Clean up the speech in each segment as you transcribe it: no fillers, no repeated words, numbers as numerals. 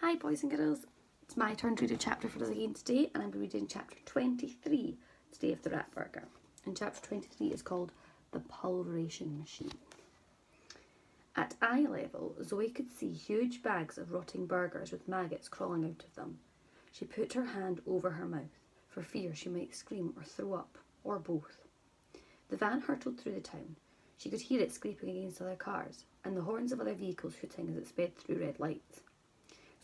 Hi boys and girls, it's my turn to read a chapter for us again today, and I'm going to be reading chapter 23 today of the Ratburger. And chapter 23 is called The Pulverization Machine. At eye level, Zoe could see huge bags of rotting burgers with maggots crawling out of them. She put her hand over her mouth for fear she might scream or throw up, or both. The van hurtled through the town. She could hear it scraping against other cars, and the horns of other vehicles hooting as it sped through red lights.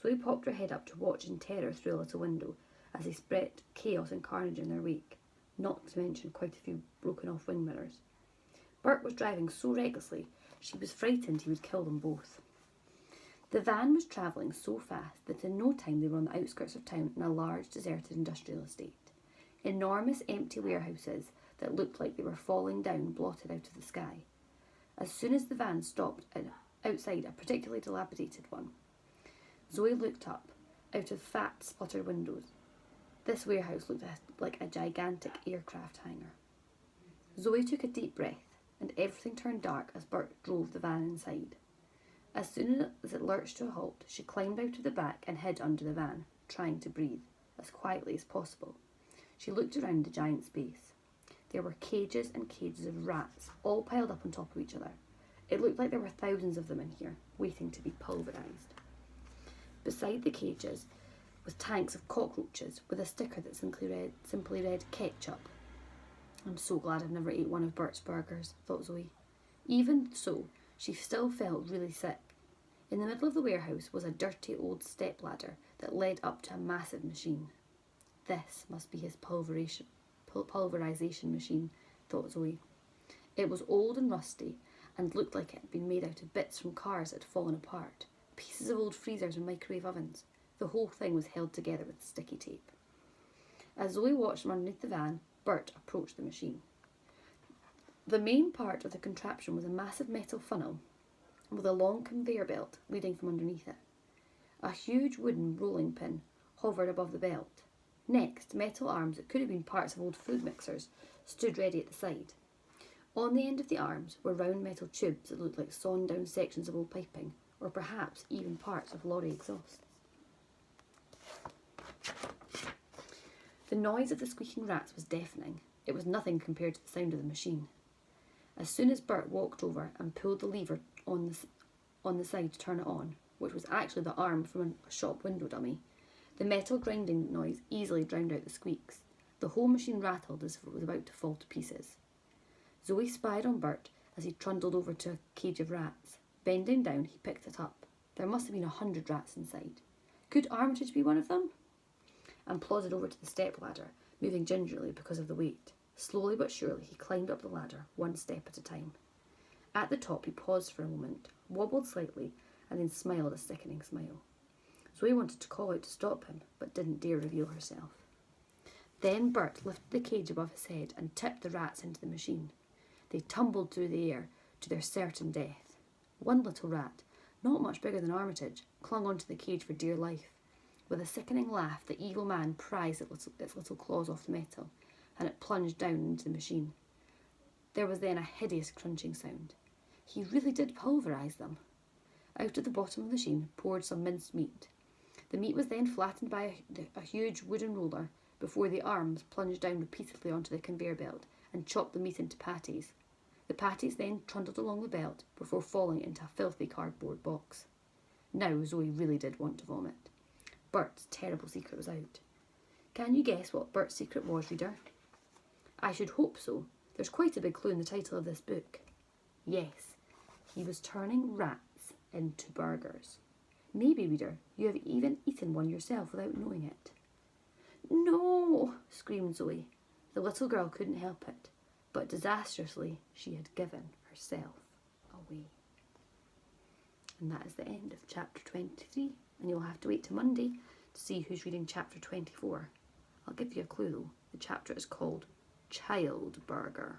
Zoe popped her head up to watch in terror through a little window as they spread chaos and carnage in their wake, not to mention quite a few broken off wing mirrors. Bert was driving so recklessly she was frightened he would kill them both. The van was travelling so fast that in no time they were on the outskirts of town in a large deserted industrial estate. Enormous empty warehouses that looked like they were falling down blotted out of the sky. As soon as the van stopped outside a particularly dilapidated one, Zoe looked up out of fat, spluttered windows. This warehouse looked like a gigantic aircraft hangar. Zoe took a deep breath, and everything turned dark as Bert drove the van inside. As soon as it lurched to a halt, she climbed out of the back and hid under the van, trying to breathe as quietly as possible. She looked around the giant space. There were cages and cages of rats, all piled up on top of each other. It looked like there were thousands of them in here, waiting to be pulverised. Beside the cages was tanks of cockroaches with a sticker that simply read ketchup. I'm so glad I've never ate one of Bert's burgers, thought Zoe. Even so, she still felt really sick. In the middle of the warehouse was a dirty old stepladder that led up to a massive machine. This must be his pulverization machine, thought Zoe. It was old and rusty and looked like it had been made out of bits from cars that had fallen apart. Pieces of old freezers and microwave ovens. The whole thing was held together with sticky tape. As Zoe watched from underneath the van, Bert approached the machine. The main part of the contraption was a massive metal funnel with a long conveyor belt leading from underneath it. A huge wooden rolling pin hovered above the belt. Next, metal arms that could have been parts of old food mixers stood ready at the side. On the end of the arms were round metal tubes that looked like sawn down sections of old piping, or perhaps even parts of lorry exhausts. The noise of the squeaking rats was deafening. It was nothing compared to the sound of the machine. As soon as Bert walked over and pulled the lever on the side to turn it on, which was actually the arm from a shop window dummy, the metal grinding noise easily drowned out the squeaks. The whole machine rattled as if it was about to fall to pieces. Zoe spied on Bert as he trundled over to a cage of rats. Bending down, he picked it up. There must have been 100 rats inside. Could Armitage be one of them? And plodded over to the stepladder, moving gingerly because of the weight. Slowly but surely, he climbed up the ladder, one step at a time. At the top, he paused for a moment, wobbled slightly, and then smiled a sickening smile. Zoe wanted to call out to stop him, but didn't dare reveal herself. Then Bert lifted the cage above his head and tipped the rats into the machine. They tumbled through the air to their certain death. One little rat, not much bigger than Armitage, clung onto the cage for dear life. With a sickening laugh, the evil man prized its little claws off the metal, and it plunged down into the machine. There was then a hideous crunching sound. He really did pulverise them. Out of the bottom of the machine poured some minced meat. The meat was then flattened by a huge wooden roller before the arms plunged down repeatedly onto the conveyor belt and chopped the meat into patties. The patties then trundled along the belt before falling into a filthy cardboard box. Now Zoe really did want to vomit. Bert's terrible secret was out. Can you guess what Bert's secret was, reader? I should hope so. There's quite a big clue in the title of this book. Yes, he was turning rats into burgers. Maybe, reader, you have even eaten one yourself without knowing it. No, screamed Zoe. The little girl couldn't help it, but disastrously she had given herself away. And that is the end of chapter 23, and you'll have to wait till Monday to see who's reading chapter 24. I'll give you a clue though. The chapter is called Child Burger.